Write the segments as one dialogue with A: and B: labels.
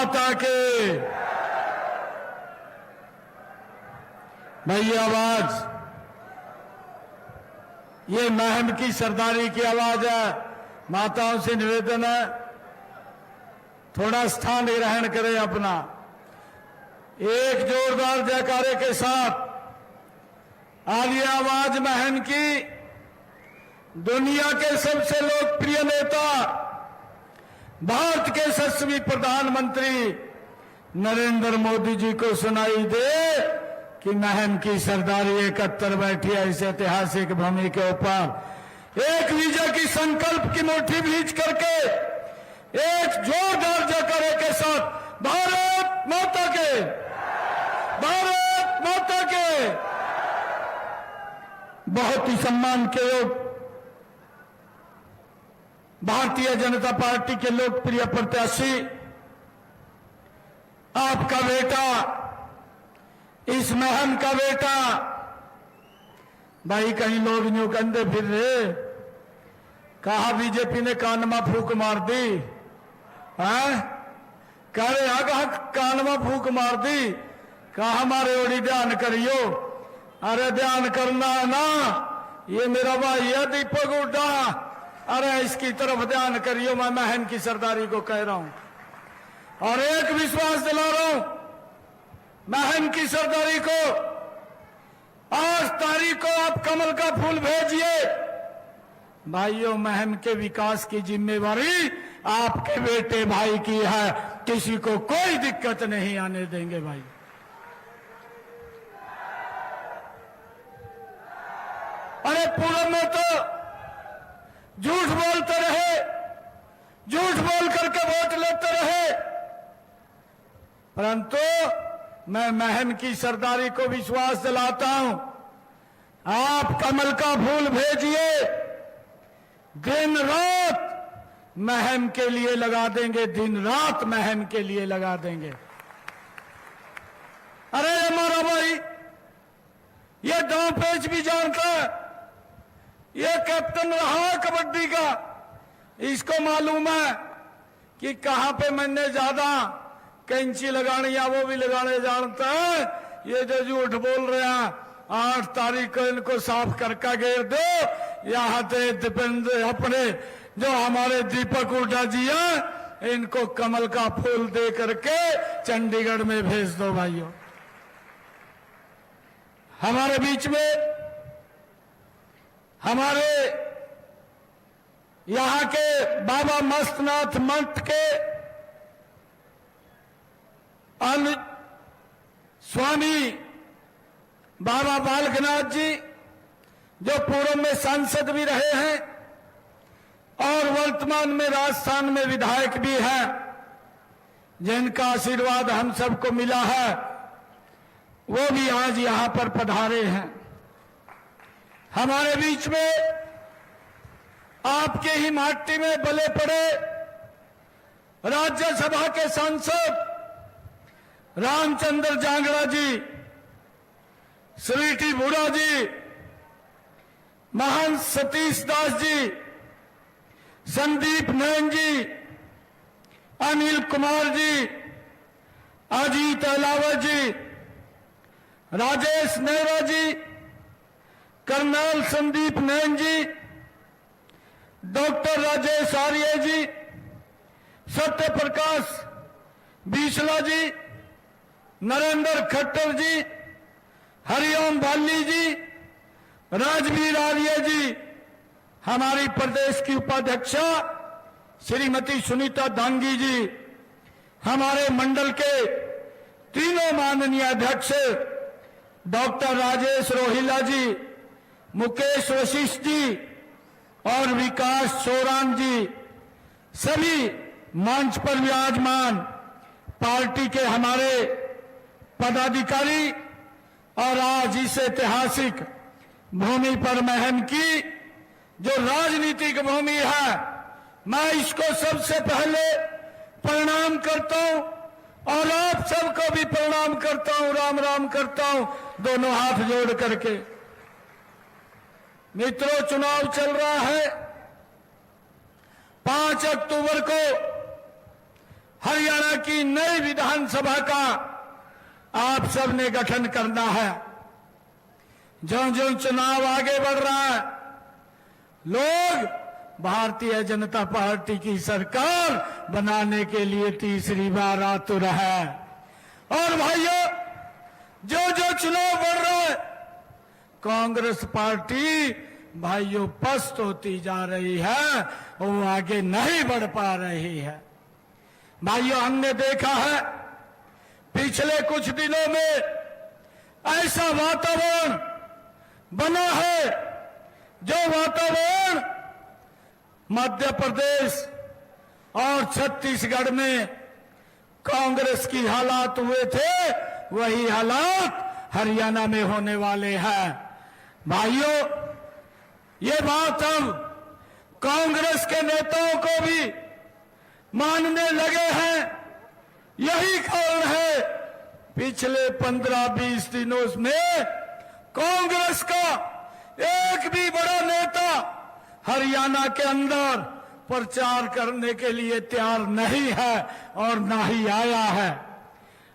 A: माता के। भाई ये आवाज, ये महम की सरदारी की आवाज है। माताओं से निवेदन है, थोड़ा स्थान ग्रहण करें अपना। एक जोरदार जयकारे के साथ आलिए आवाज महम की दुनिया के सबसे लोकप्रिय नेता, भारत के यशस्वी प्रधानमंत्री नरेंद्र मोदी जी को सुनाई दे कि महम की सरदारी 71 बैठी है इस ऐतिहासिक भूमि के ऊपर। एक विजय की संकल्प की मुट्ठी भींच करके एक जोरदार जयकारे के साथ भारत माता के, भारत माता के। बहुत ही सम्मान के योग भारतीय जनता पार्टी के लोकप्रिय प्रत्याशी, आपका बेटा, इस महम का बेटा। भाई कहीं लोग न्यू कंधे फिर रहे, कहा बीजेपी ने कानमा फूक मार दी है, कह रहे कहा कानमा फूक मार दी, कहा हमारे ओरी ध्यान करियो। अरे ध्यान करना है ना, ये मेरा भाई है दीपक हुड्डा, अरे इसकी तरफ ध्यान करियो। मैं महम की सरदारी को कह रहा हूं और एक विश्वास दिला रहा हूं, महम की सरदारी को 8 तारीख को आप कमल का फूल भेजिए। भाइयों, महम के विकास की जिम्मेवारी आपके बेटे भाई की है, किसी को कोई दिक्कत नहीं आने देंगे भाई। अरे पूर्व में तो झूठ बोलते रहे, झूठ बोल करके वोट लेते रहे, परंतु मैं महम की सरदारी को विश्वास दिलाता हूं, आप कमल का फूल भेजिए, दिन रात महम के लिए लगा देंगे, दिन रात महम के लिए लगा देंगे। अरे हमारा भाई ये दांव पेच भी जानता है, ये कैप्टन रहा कबड्डी का, इसको मालूम है कि कहां पे मैंने ज्यादा कैंची लगानी है, वो भी लगाने जानता है। ये जो झूठ बोल रहे हैं, 8 तारीख को इनको साफ करके घेर दो। यहाँ से दीपेंद्र अपने जो हमारे दीपक हुड्डा जी हैं, इनको कमल का फूल दे करके चंडीगढ़ में भेज दो भाइयों। हमारे बीच में हमारे यहां के बाबा मस्तनाथ मठ के स्वामी बाबा बालकनाथ जी, जो पूर्व में सांसद भी रहे हैं और वर्तमान में राजस्थान में विधायक भी हैं, जिनका आशीर्वाद हम सबको मिला है, वो भी आज यहां पर पधारे हैं। हमारे बीच में आपके ही माटी में बले पड़े राज्यसभा के सांसद रामचंद्र जांगड़ा जी, स्वीटी बूढ़ा जी, महंत सतीश दास जी, संदीप नयन जी, अनिल कुमार जी, अजीत अलावत जी, राजेश नेहरा जी, कर्नल संदीप नयन जी, डॉक्टर राजेश आर्य जी, सत्य प्रकाश बीसला जी, नरेंद्र खट्टर जी, हरिओम बाली जी, राजवीर आर्य जी, हमारी प्रदेश की उपाध्यक्षा श्रीमती सुनीता दांगी जी, हमारे मंडल के तीनों माननीय अध्यक्ष डॉक्टर राजेश रोहिला जी, मुकेश वशिष्ठ जी और विकास सोरान जी, सभी मंच पर विराजमान पार्टी के हमारे पदाधिकारी और आज इस ऐतिहासिक भूमि पर महम की जो राजनीतिक भूमि है, मैं इसको सबसे पहले प्रणाम करता हूं और आप सबको भी प्रणाम करता हूं, राम राम करता हूं, दोनों हाथ जोड़ करके। मित्रों, चुनाव चल रहा है। 5 अक्टूबर को हरियाणा की नई विधानसभा का आप सब ने गठन करना है। जो चुनाव आगे बढ़ रहा है, लोग भारतीय जनता पार्टी की सरकार बनाने के लिए तीसरी बार आतुर है। और भाइयों, जो चुनाव बढ़ रहा है, कांग्रेस पार्टी भाइयों पस्त होती जा रही है, वो आगे नहीं बढ़ पा रही है। भाइयों, हमने देखा है पिछले कुछ दिनों में ऐसा वातावरण बना है, जो वातावरण मध्य प्रदेश और छत्तीसगढ़ में कांग्रेस की हालात हुए थे, वही हालात हरियाणा में होने वाले हैं। भाइयों, ये बात हम कांग्रेस के नेताओं को भी मानने लगे हैं। यही कारण है पिछले 15-20 दिनों में कांग्रेस का एक भी बड़ा नेता हरियाणा के अंदर प्रचार करने के लिए तैयार नहीं है और ना ही आया है।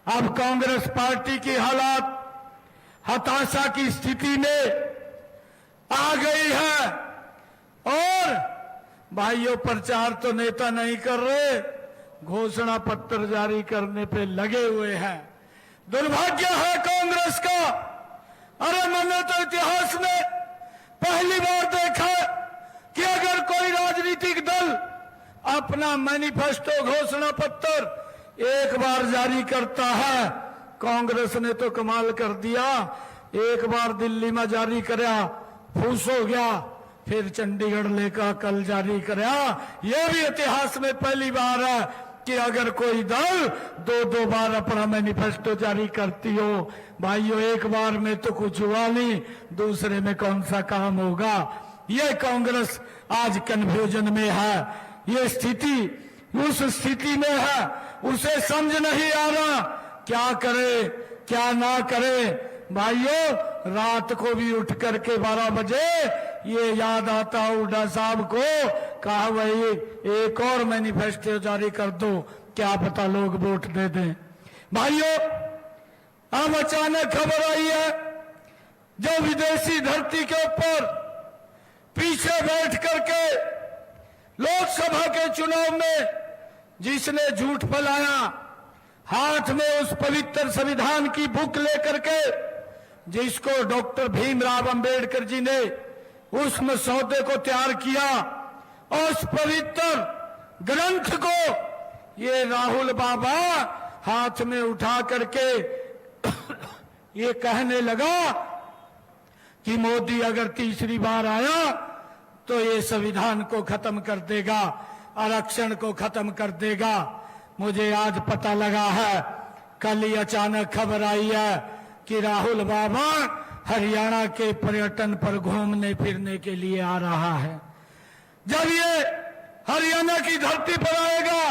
A: अब कांग्रेस पार्टी की हालात हताशा की स्थिति में आ गई है और भाइयों, प्रचार तो नेता नहीं कर रहे, घोषणा पत्र जारी करने पे लगे हुए हैं। दुर्भाग्य है कांग्रेस का। अरे, मैंने तो इतिहास में पहली बार देखा कि अगर कोई राजनीतिक दल अपना मैनिफेस्टो घोषणा पत्र एक बार जारी करता है, कांग्रेस ने तो कमाल कर दिया। एक बार दिल्ली में जारी कराया, फूस हो गया, फिर चंडीगढ़ लेकर कल जारी कराया। यह भी इतिहास में पहली बार है कि अगर कोई दल दो बार अपना मैनिफेस्टो जारी करती हो। भाइयों, एक बार में तो कुछ हुआ नहीं, दूसरे में कौन सा काम होगा। ये कांग्रेस आज कन्फ्यूजन में है। ये स्थिति उस स्थिति में है, उसे समझ नहीं आ रहा क्या करे क्या ना करे। भाइयों, रात को भी उठ करके 12 बजे ये याद आता हुड्डा साहब को, कहा भाई एक और मैनिफेस्टो जारी कर दो, क्या पता लोग वोट दे दें। भाइयों, अब अचानक खबर आई है, जो विदेशी धरती के ऊपर पीछे बैठ करके लोकसभा के चुनाव में जिसने झूठ फैलाया, हाथ में उस पवित्र संविधान की बुक लेकर के, जिसको डॉक्टर भीमराव अंबेडकर जी ने उस मसौदे को तैयार किया, और उस पवित्र ग्रंथ को ये राहुल बाबा हाथ में उठा करके ये कहने लगा कि मोदी अगर तीसरी बार आया तो ये संविधान को खत्म कर देगा, आरक्षण को खत्म कर देगा। मुझे आज पता लगा है, कल ही अचानक खबर आई है कि राहुल बाबा हरियाणा के पर्यटन पर घूमने फिरने के लिए आ रहा है। जब ये हरियाणा की धरती पर आएगा,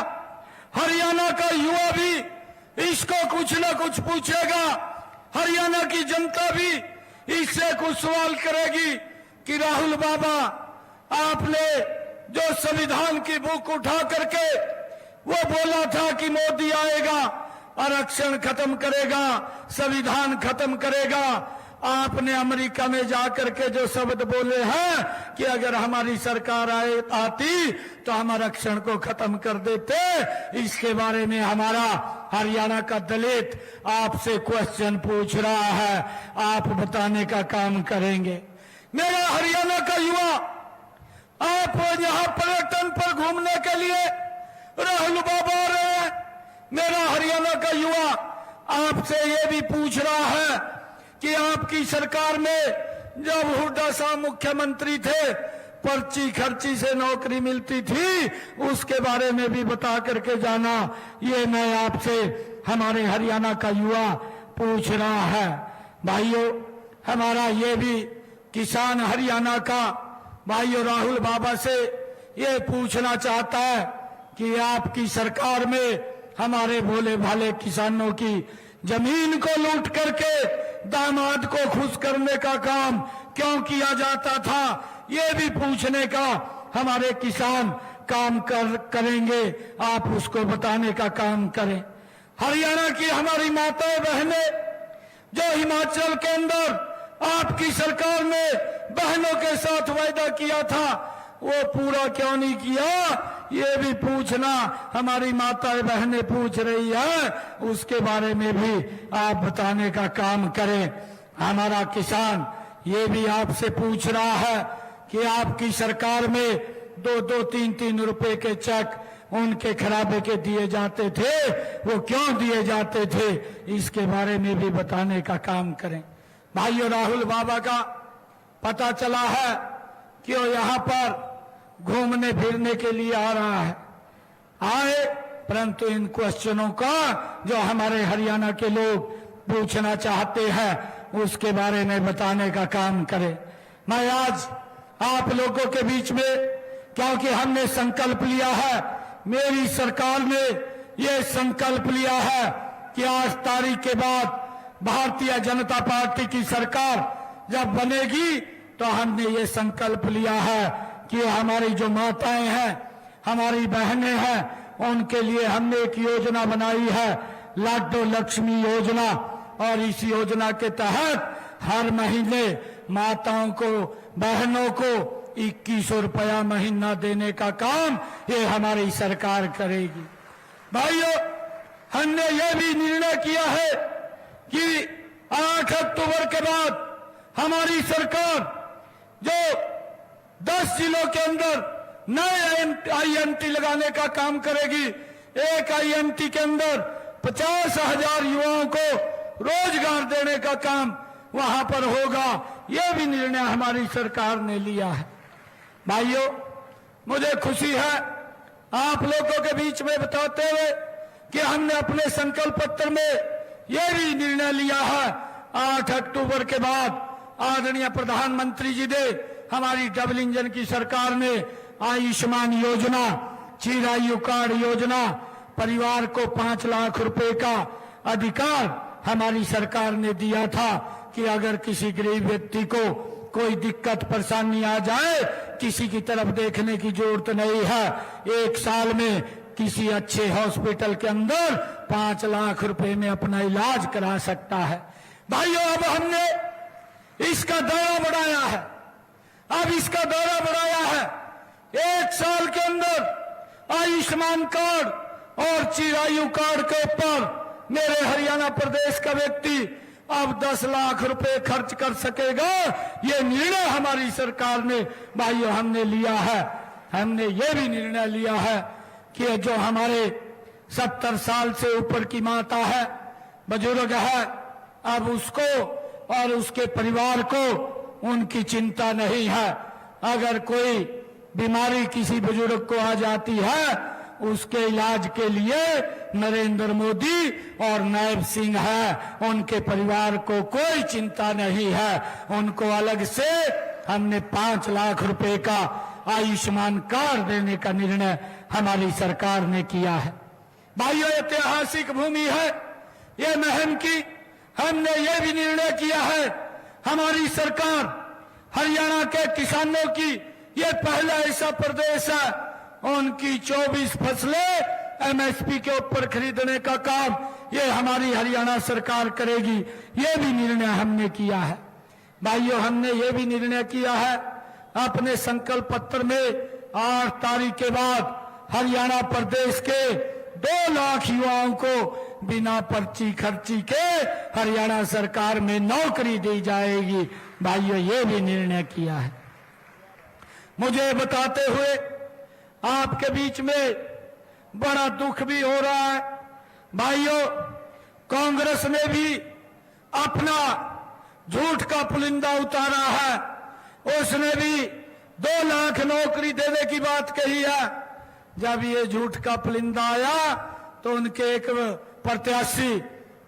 A: हरियाणा का युवा भी इसको कुछ न कुछ पूछेगा, हरियाणा की जनता भी इससे कुछ सवाल करेगी कि राहुल बाबा, आपने जो संविधान की बुक उठा करके वो बोला था कि मोदी आएगा, आरक्षण खत्म करेगा, संविधान खत्म करेगा, आपने अमेरिका में जाकर के जो शब्द बोले हैं कि अगर हमारी सरकार आती तो हम आरक्षण को खत्म कर देते, इसके बारे में हमारा हरियाणा का दलित आपसे क्वेश्चन पूछ रहा है, आप बताने का काम करेंगे। मेरा हरियाणा का युवा, आप यहाँ पर्यटन पर घूमने के लिए राहुल बाबा आ रहे हैं। मेरा हरियाणा का युवा आपसे ये भी पूछ रहा है कि आपकी सरकार में जब हुड्डा साहब मुख्यमंत्री थे, पर्ची खर्ची से नौकरी मिलती थी, उसके बारे में भी बता करके जाना। ये मैं आपसे हमारे हरियाणा का युवा पूछ रहा है। भाइयों, हमारा ये भी किसान हरियाणा का भाइयों राहुल बाबा से ये पूछना चाहता है कि आपकी सरकार में हमारे भोले भाले किसानों की जमीन को लूट करके दामाद को खुश करने का काम क्यों किया जाता था, ये भी पूछने का हमारे किसान काम करेंगे, आप उसको बताने का काम करें। हरियाणा की हमारी माताएं बहनें जो हिमाचल के अंदर आपकी सरकार ने बहनों के साथ वायदा किया था, वो पूरा क्यों नहीं किया, ये भी पूछना हमारी माताएं बहनें पूछ रही है, उसके बारे में भी आप बताने का काम करें। हमारा किसान ये भी आपसे पूछ रहा है कि आपकी सरकार में 2-2, 3-3 रुपए के चेक उनके खराबे के दिए जाते थे, वो क्यों दिए जाते थे, इसके बारे में भी बताने का काम करें। भाइयों, राहुल बाबा का पता चला है कि वो यहाँ पर घूमने फिरने के लिए आ रहा है, आए, परंतु इन क्वेश्चनों का जो हमारे हरियाणा के लोग पूछना चाहते हैं उसके बारे में बताने का काम करें। मैं आज आप लोगों के बीच में, क्योंकि हमने संकल्प लिया है, मेरी सरकार ने ये संकल्प लिया है कि 8 तारीख के बाद भारतीय जनता पार्टी की सरकार जब बनेगी तो हमने ये संकल्प लिया है कि हमारी जो माताएं हैं, हमारी बहनें हैं, उनके लिए हमने एक योजना बनाई है, लाडो लक्ष्मी योजना, और इस योजना के तहत हर महीने माताओं को, बहनों को 2100 रुपया महीना देने का काम ये हमारी सरकार करेगी। भाइयों, हमने ये भी निर्णय किया है कि 8 अक्टूबर के बाद हमारी सरकार जो 10 जिलों के अंदर नए आईएमटी लगाने का काम करेगी, एक आईएमटी के अंदर 50,000 युवाओं को रोजगार देने का काम वहां पर होगा, यह भी निर्णय हमारी सरकार ने लिया है। भाइयों, मुझे खुशी है आप लोगों के बीच में बताते हुए कि हमने अपने संकल्प पत्र में यह भी निर्णय लिया है, 8 अक्टूबर के बाद आदरणीय प्रधानमंत्री जी ने, हमारी डबल इंजन की सरकार ने आयुष्मान योजना, चिरायु कार्ड योजना, परिवार को 5 लाख रुपए का अधिकार हमारी सरकार ने दिया था कि अगर किसी गरीब व्यक्ति को कोई दिक्कत परेशानी आ जाए, किसी की तरफ देखने की जरूरत नहीं है, 1 साल में किसी अच्छे हॉस्पिटल के अंदर 5 लाख रुपए में अपना इलाज करा सकता है। भाइयों, अब हमने इसका दायरा बढ़ाया है, अब इसका दायरा बढ़ाया है, 1 साल के अंदर आयुष्मान कार्ड और चिरायु कार्ड के ऊपर मेरे हरियाणा प्रदेश का व्यक्ति अब 10 लाख रुपए खर्च कर सकेगा। ये निर्णय हमारी सरकार ने, भाइयों, हमने लिया है। हमने ये भी निर्णय लिया है कि जो हमारे 70 साल से ऊपर की माता है, बुजुर्ग है, अब उसको और उसके परिवार को उनकी चिंता नहीं है। अगर कोई बीमारी किसी बुजुर्ग को आ जाती है, उसके इलाज के लिए नरेंद्र मोदी और नायब सिंह है, उनके परिवार को कोई चिंता नहीं है। उनको अलग से हमने 5 लाख रुपए का आयुष्मान कार्ड देने का निर्णय हमारी सरकार ने किया है। भाइयों, ऐतिहासिक भूमि है ये महम की, हमने ये भी निर्णय किया है, हमारी सरकार हरियाणा के किसानों की ये पहला ऐसा प्रदेश है, उनकी 24 फसलें एमएसपी के ऊपर खरीदने का काम ये हमारी हरियाणा सरकार करेगी। ये भी निर्णय हमने किया है। भाइयों, हमने ये भी निर्णय किया है अपने संकल्प पत्र में, 8 तारीख के बाद हरियाणा प्रदेश के 2 लाख युवाओं को बिना पर्ची खर्ची के हरियाणा सरकार में नौकरी दी जाएगी। भाइयों, ये भी निर्णय किया है। मुझे बताते हुए आपके बीच में बड़ा दुख भी हो रहा है। भाइयों, कांग्रेस ने भी अपना झूठ का पुलिंदा उतारा है, उसने भी 2 लाख नौकरी देने की बात कही है। जब ये झूठ का पुलिंदा आया तो उनके एक प्रत्याशी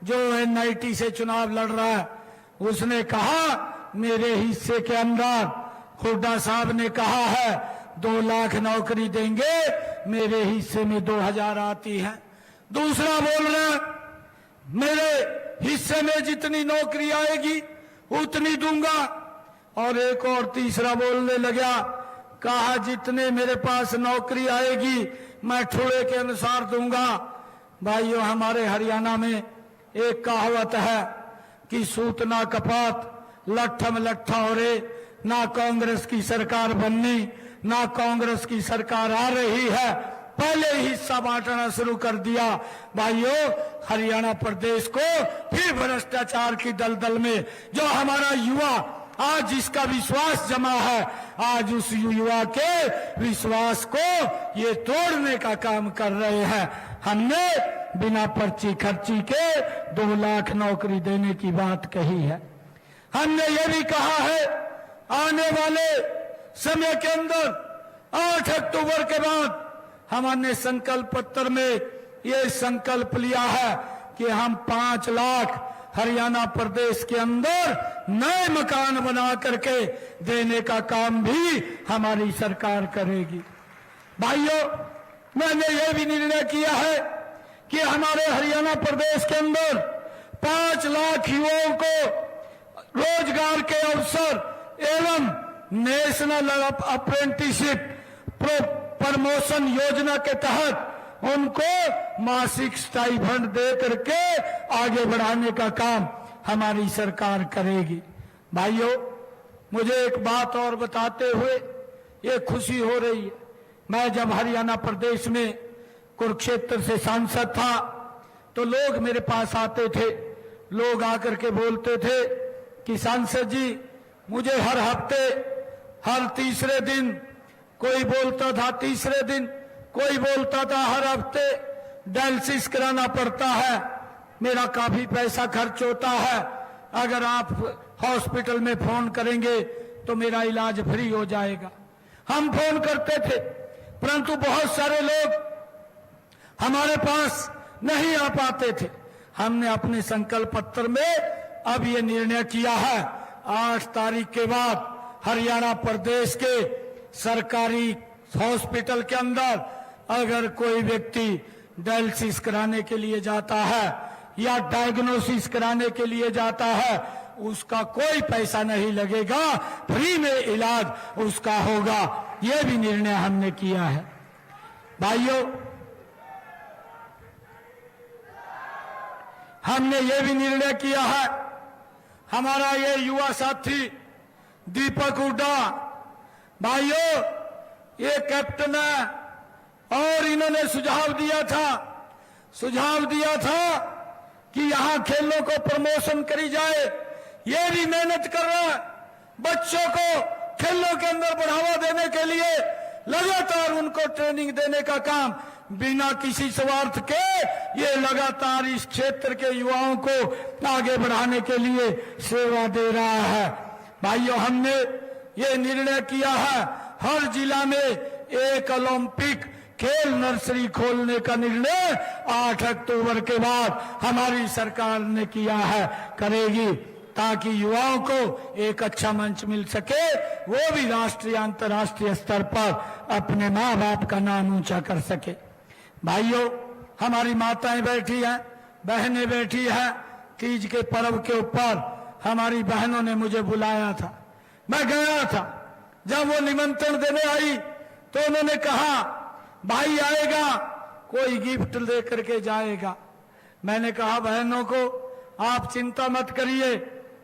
A: जो एनआईटी से चुनाव लड़ रहा है, उसने कहा मेरे हिस्से के अंदर, हुड्डा साहब ने कहा है 2 लाख नौकरी देंगे, मेरे हिस्से में 2000 आती है। दूसरा बोल रहा है मेरे हिस्से में जितनी नौकरी आएगी उतनी दूंगा, और एक और तीसरा बोलने लगा कहा जितने मेरे पास नौकरी आएगी मैं ठुड़े के अनुसार दूंगा। भाइयों, हमारे हरियाणा में एक कहावत है कि सूत ना कपात लट्ठम लट्ठा हो रे, ना कांग्रेस की सरकार बननी ना कांग्रेस की सरकार आ रही है, पहले ही हिस्सा बांटना शुरू कर दिया। भाइयों, हरियाणा प्रदेश को फिर भ्रष्टाचार की दलदल में जो हमारा युवा आज जिसका विश्वास जमा है, आज उस युवा के विश्वास को ये तोड़ने का काम कर रहे हैं। हमने बिना पर्ची खर्ची के 2 लाख नौकरी देने की बात कही है। हमने ये भी कहा है आने वाले समय के अंदर 8 अक्टूबर के बाद हमने संकल्प पत्र में ये संकल्प लिया है कि हम 5 लाख हरियाणा प्रदेश के अंदर नए मकान बना करके देने का काम भी हमारी सरकार करेगी। भाइयों, मैंने ये भी निर्णय किया है कि हमारे हरियाणा प्रदेश के अंदर 5 लाख युवाओं को रोजगार के अवसर एवं नेशनल अप्रेंटिसशिप प्रमोशन योजना के तहत उनको मासिक स्टाइपेंड दे करके आगे बढ़ाने का काम हमारी सरकार करेगी। भाइयों, मुझे एक बात और बताते हुए ये खुशी हो रही है। मैं जब हरियाणा प्रदेश में कुरुक्षेत्र से सांसद था तो लोग मेरे पास आते थे, लोग आकर के बोलते थे कि सांसद जी, मुझे हर हफ्ते हर तीसरे दिन, कोई बोलता था तीसरे दिन, कोई बोलता था हर हफ्ते डायलिसिस कराना पड़ता है, मेरा काफी पैसा खर्च होता है, अगर आप हॉस्पिटल में फोन करेंगे तो मेरा इलाज फ्री हो जाएगा। हम फोन करते थे, परंतु बहुत सारे लोग हमारे पास नहीं आ पाते थे। हमने अपने संकल्प पत्र में अब ये निर्णय किया है, 8 तारीख के बाद हरियाणा प्रदेश के सरकारी हॉस्पिटल के अंदर अगर कोई व्यक्ति डायलिसिस कराने के लिए जाता है या डायग्नोसिस कराने के लिए जाता है, उसका कोई पैसा नहीं लगेगा, फ्री में इलाज उसका होगा। यह भी निर्णय हमने किया है। भाइयों, हमने ये भी निर्णय किया है, हमारा ये युवा साथी दीपक हुड्डा, भाइयों ये कैप्टन है और इन्होंने सुझाव दिया था कि यहां खेलों को प्रमोशन करी जाए। ये भी मेहनत कर रहा है, बच्चों को खेलों के अंदर बढ़ावा देने के लिए लगातार उनको ट्रेनिंग देने का काम बिना किसी स्वार्थ के ये लगातार इस क्षेत्र के युवाओं को आगे बढ़ाने के लिए सेवा दे रहा है। भाइयों, हमने ये निर्णय किया है हर जिला में एक ओलंपिक खेल नर्सरी खोलने का निर्णय 8 अक्टूबर के बाद हमारी सरकार ने किया है, करेगी, ताकि युवाओं को एक अच्छा मंच मिल सके, वो भी राष्ट्रीय अंतर्राष्ट्रीय स्तर पर अपने माँ बाप का नाम ऊंचा कर सके। भाइयों, हमारी माताएं बैठी हैं, बहनें बैठी हैं, तीज के पर्व के ऊपर हमारी बहनों ने मुझे बुलाया था, मैं गया था। जब वो निमंत्रण देने आई तो उन्होंने कहा भाई आएगा, कोई गिफ्ट लेकर के जाएगा। मैंने कहा बहनों को आप चिंता मत करिए,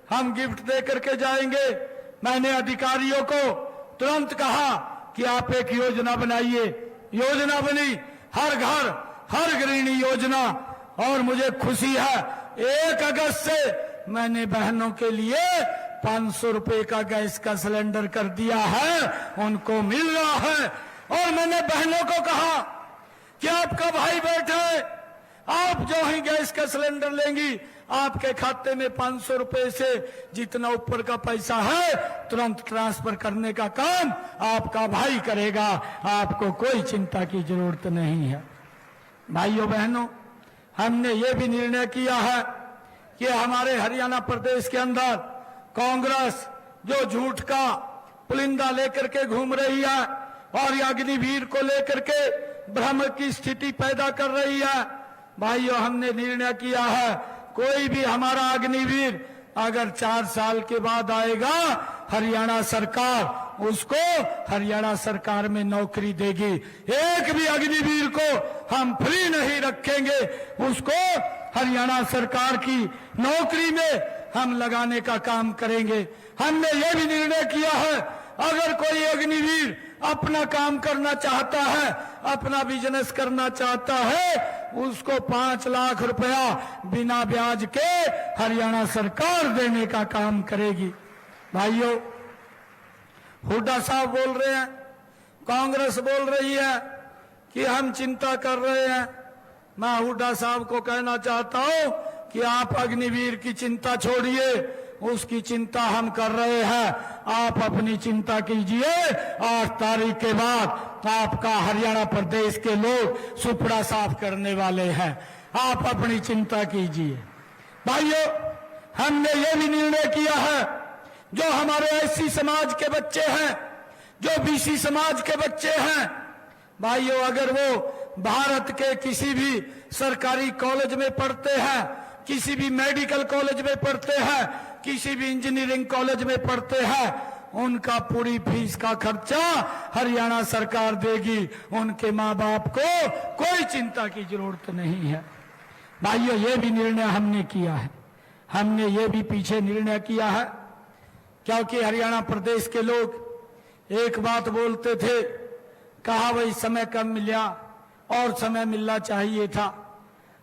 A: हम गिफ्ट दे करके जाएंगे। मैंने अधिकारियों को तुरंत कहा कि आप एक योजना बनाइए। योजना बनी, हर घर हर गृहिणी योजना, और मुझे खुशी है 1 अगस्त से मैंने बहनों के लिए 500 रुपए का गैस का सिलेंडर कर दिया है, उनको मिल रहा है। और मैंने बहनों को कहा कि आपका भाई बैठा है, आप जो ही गैस का सिलेंडर लेंगी आपके खाते में 500 रुपए से जितना ऊपर का पैसा है तुरंत ट्रांसफर करने का काम आपका भाई करेगा, आपको कोई चिंता की जरूरत नहीं है। भाइयों बहनों, हमने ये भी निर्णय किया है कि हमारे हरियाणा प्रदेश के अंदर कांग्रेस जो झूठ का पुलिंदा लेकर के घूम रही है और अग्निवीर को लेकर के भ्रम की स्थिति पैदा कर रही है, भाइयों हमने निर्णय किया है कोई भी हमारा अग्निवीर अगर 4 साल के बाद आएगा, हरियाणा सरकार उसको हरियाणा सरकार में नौकरी देगी। एक भी अग्निवीर को हम फ्री नहीं रखेंगे, उसको हरियाणा सरकार की नौकरी में हम लगाने का काम करेंगे। हमने ये भी निर्णय किया है, अगर कोई अग्निवीर अपना काम करना चाहता है, अपना बिजनेस करना चाहता है, उसको 5 लाख रुपया बिना ब्याज के हरियाणा सरकार देने का काम करेगी। भाइयों, हुड्डा साहब बोल रहे हैं, कांग्रेस बोल रही है कि हम चिंता कर रहे हैं। मैं हुड्डा साहब को कहना चाहता हूं कि आप अग्निवीर की चिंता छोड़िए, उसकी चिंता हम कर रहे हैं। आप अपनी चिंता कीजिए, 8 तारीख के बाद आपका हरियाणा प्रदेश के लोग सुपड़ा साफ करने वाले हैं। आप अपनी चिंता कीजिए। भाइयों, हमने ये भी निर्णय किया है, जो हमारे एससी समाज के बच्चे हैं, जो बीसी समाज के बच्चे हैं, भाइयों, अगर वो भारत के किसी भी सरकारी कॉलेज में पढ़ते हैं, किसी भी मेडिकल कॉलेज में पढ़ते हैं, किसी भी इंजीनियरिंग कॉलेज में पढ़ते हैं, उनका पूरी फीस का खर्चा हरियाणा सरकार देगी। उनके माँ बाप को कोई चिंता की जरूरत नहीं है। भाइयों, ये भी निर्णय हमने किया है। हमने ये भी पीछे निर्णय किया है, क्योंकि हरियाणा प्रदेश के लोग एक बात बोलते थे, कहा भाई समय कम मिला और समय मिलना चाहिए था।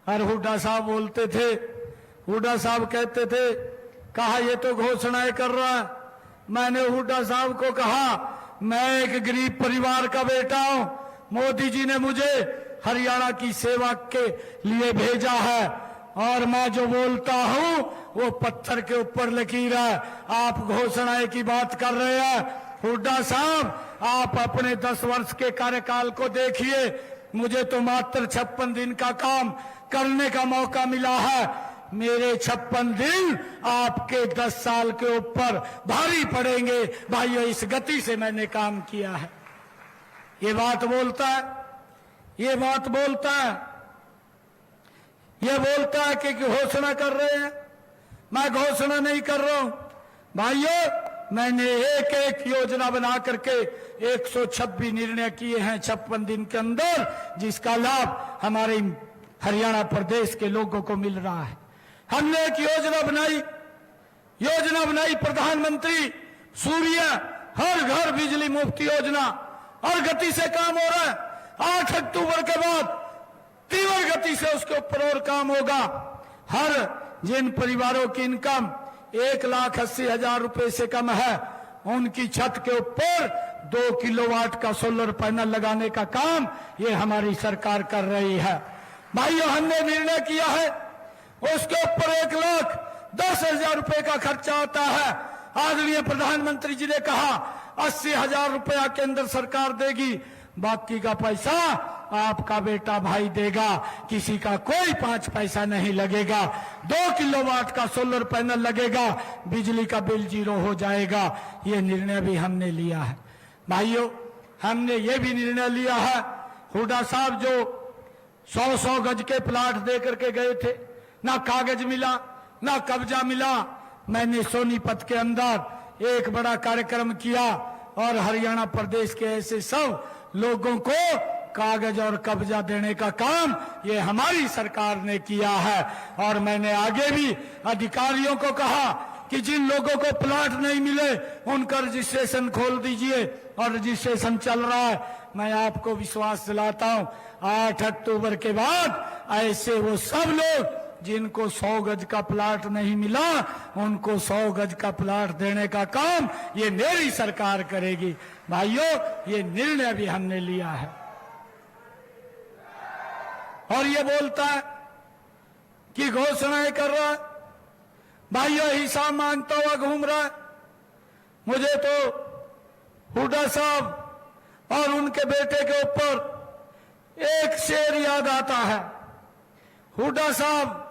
A: और हुड्डा साहब बोलते थे, हुड्डा साहब कहते थे, कहा ये तो घोषणाएं कर रहा है। मैंने हुड्डा साहब को कहा, मैं एक गरीब परिवार का बेटा हूं, मोदी जी ने मुझे हरियाणा की सेवा के लिए भेजा है, और मैं जो बोलता हूं वो पत्थर के ऊपर लकीर है। आप घोषणाएं की बात कर रहे हैं। हुड्डा साहब, आप अपने 10 वर्ष के कार्यकाल को देखिए। मुझे तो मात्र 56 दिन का काम करने का मौका मिला है। मेरे 56 दिन आपके 10 साल के ऊपर भारी पड़ेंगे। भाइयों, इस गति से मैंने काम किया है। ये बात बोलता है, ये बात बोलता है, ये बोलता है कि घोषणा कर रहे हैं। मैं घोषणा नहीं कर रहा हूं भाइयों, मैंने एक एक योजना बना करके 126 निर्णय किए हैं 56 दिन के अंदर, जिसका लाभ हमारे हरियाणा प्रदेश के लोगों को मिल रहा है। हमने एक योजना बनाई प्रधानमंत्री सूर्य हर घर बिजली मुफ्त योजना, और गति से काम हो रहा है। 8 अक्टूबर के बाद तीव्र गति से उसके ऊपर और काम होगा। हर जिन परिवारों की इनकम 1,80,000 रुपए से कम है, उनकी छत के ऊपर 2 किलोवाट का सोलर पैनल लगाने का काम ये हमारी सरकार कर रही है। भाइयों, हमने निर्णय किया है, उसके ऊपर 1,10,000 रुपए का खर्चा आता है। आदरणीय प्रधानमंत्री जी ने कहा 80,000 रुपया केंद्र सरकार देगी, बाकी का पैसा आपका बेटा भाई देगा। किसी का कोई 5 पैसा नहीं लगेगा। 2 किलोवाट का सोलर पैनल लगेगा, बिजली का बिल 0 हो जाएगा। ये निर्णय भी हमने लिया है। भाइयों, हमने ये भी निर्णय लिया है, हुड्डा साहब जो 100-100 गज के प्लाट दे करके गए थे, ना कागज मिला, ना कब्जा मिला। मैंने सोनीपत के अंदर एक बड़ा कार्यक्रम किया और हरियाणा प्रदेश के ऐसे सब लोगों को कागज और कब्जा देने का काम ये हमारी सरकार ने किया है। और मैंने आगे भी अधिकारियों को कहा कि जिन लोगों को प्लाट नहीं मिले उनका रजिस्ट्रेशन खोल दीजिए, और रजिस्ट्रेशन चल रहा है। मैं आपको विश्वास दिलाता हूं, 8 अक्टूबर के बाद ऐसे वो सब लोग जिनको 100 गज का प्लाट नहीं मिला, उनको 100 गज का प्लाट देने का काम ये मेरी सरकार करेगी। भाइयों, ये निर्णय भी हमने लिया है। और ये बोलता है कि घोषणाएं कर रहा है। भाइयों, हिसाब मांगता हुआ घूम रहा है। मुझे तो हुड्डा साहब और उनके बेटे के ऊपर एक शेर याद आता है। हुड्डा साहब,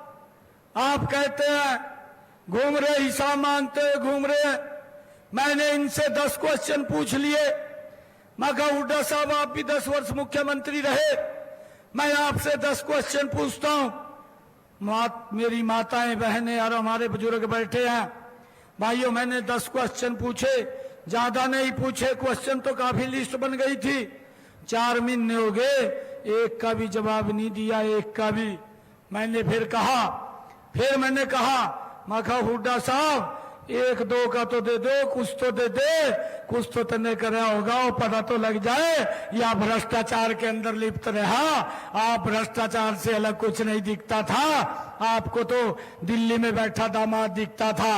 A: आप कहते हैं घूम रहे, हिसाब मांगते हुए घूम रहे। मैंने इनसे 10 क्वेश्चन पूछ लिए। मैं कहा, हुड्डा साहब, आप भी 10 वर्ष मुख्यमंत्री रहे, मैं आपसे 10 क्वेश्चन पूछता हूं। मेरी माताएं, बहनें और हमारे बुजुर्ग बैठे हैं। भाइयों, मैंने 10 क्वेश्चन पूछे। ज्यादा नहीं पूछे क्वेश्चन, तो काफी लिस्ट बन गई थी। 4 महीने हो गए, एक का भी जवाब नहीं दिया, एक का भी। मैंने फिर मैंने कहा मैं कहा हुड्डा साहब 1-2 का तो दे दो, कुछ तो दे दे, कुछ तो तने करा होगा, वो पता तो लग जाए या भ्रष्टाचार के अंदर लिप्त रहा। आप भ्रष्टाचार से अलग कुछ नहीं दिखता था। आपको तो दिल्ली में बैठा दामाद दिखता था,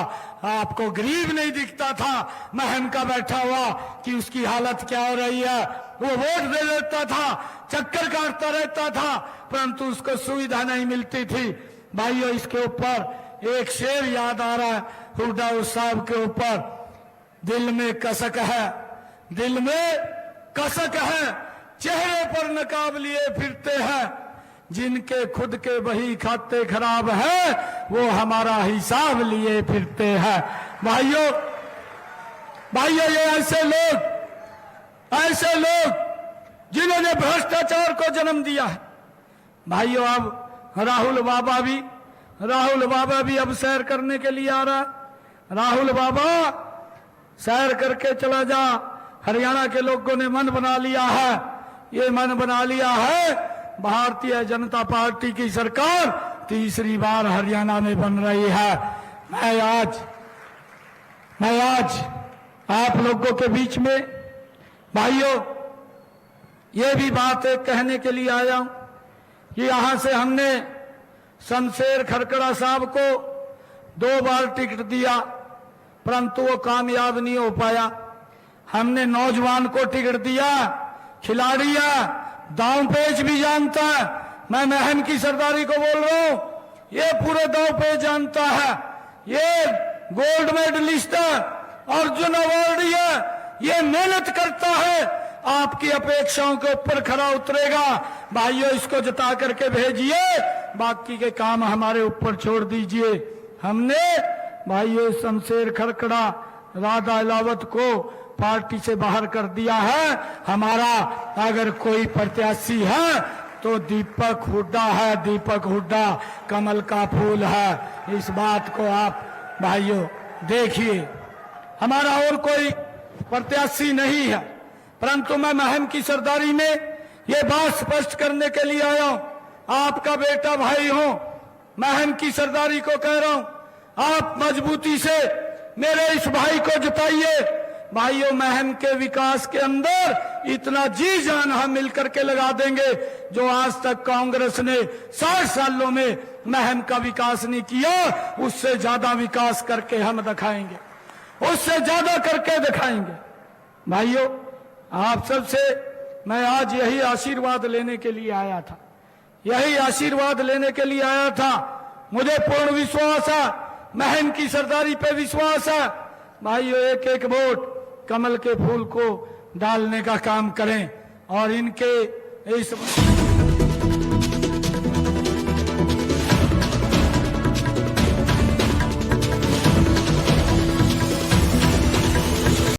A: आपको गरीब नहीं दिखता था महम का बैठा हुआ कि उसकी हालत क्या हो रही है। वो वोट दे देता था, चक्कर काटता रहता था, परंतु उसको सुविधा नहीं मिलती थी। भाइयों, इसके ऊपर एक शेर याद आ रहा है हुड्डा साहब के ऊपर, दिल में कसक है, दिल में कसक है, चेहरे पर नकाब लिए फिरते हैं, जिनके खुद के बही खाते खराब है वो हमारा हिसाब लिए फिरते हैं। भाइयों ये ऐसे लोग जिन्होंने भ्रष्टाचार को जन्म दिया है। भाइयों, अब राहुल बाबा भी अब सैर करने के लिए आ रहा। राहुल बाबा सैर करके चला जा। हरियाणा के लोगों ने मन बना लिया है, ये मन बना लिया है भारतीय जनता पार्टी की सरकार तीसरी बार हरियाणा में बन रही है। मैं आज आप लोगों के बीच में भाइयों ये भी बात एक कहने के लिए आया हूं कि यहां से हमने शमशेर खरकड़ा साहब को 2 बार टिकट दिया, परंतु वो कामयाब नहीं हो पाया। हमने नौजवान को टिकट दिया, खिलाड़ी है, दांव पेच भी जानता है। मैं महम की सरदारी को बोल रहा हूं, ये पूरे दांव पेच जानता है, ये गोल्ड मेडलिस्ट है, अर्जुन अवार्डी है, ये मेहनत करता है, आपकी अपेक्षाओं के ऊपर खरा उतरेगा। भाइयों, इसको जता करके भेजिए, बाकी के काम हमारे ऊपर छोड़ दीजिए। हमने भाइयों शमशेर खरकड़ा, राधा अलावत को पार्टी से बाहर कर दिया है। हमारा अगर कोई प्रत्याशी है तो दीपक हुड्डा है। दीपक हुड्डा कमल का फूल है, इस बात को आप भाइयों देखिए। हमारा और कोई प्रत्याशी नहीं है, परंतु मैं महम की सरदारी में ये बात स्पष्ट करने के लिए आया हूं। आपका बेटा भाई हूं, महम की सरदारी को कह रहा हूं, आप मजबूती से मेरे इस भाई को जिताइए। भाइयों, महम के विकास के अंदर इतना जी जान हम मिलकर के लगा देंगे जो आज तक कांग्रेस ने 60 सालों में महम का विकास नहीं किया, उससे ज्यादा विकास करके हम दिखाएंगे, उससे ज्यादा करके दिखाएंगे। भाइयों, आप सबसे मैं आज यही आशीर्वाद लेने के लिए आया था, यही आशीर्वाद लेने के लिए आया था। मुझे पूर्ण विश्वास है, महम की सरदारी पे विश्वास है। भाइयों, एक एक वोट कमल के फूल को डालने का काम करें और इनके इस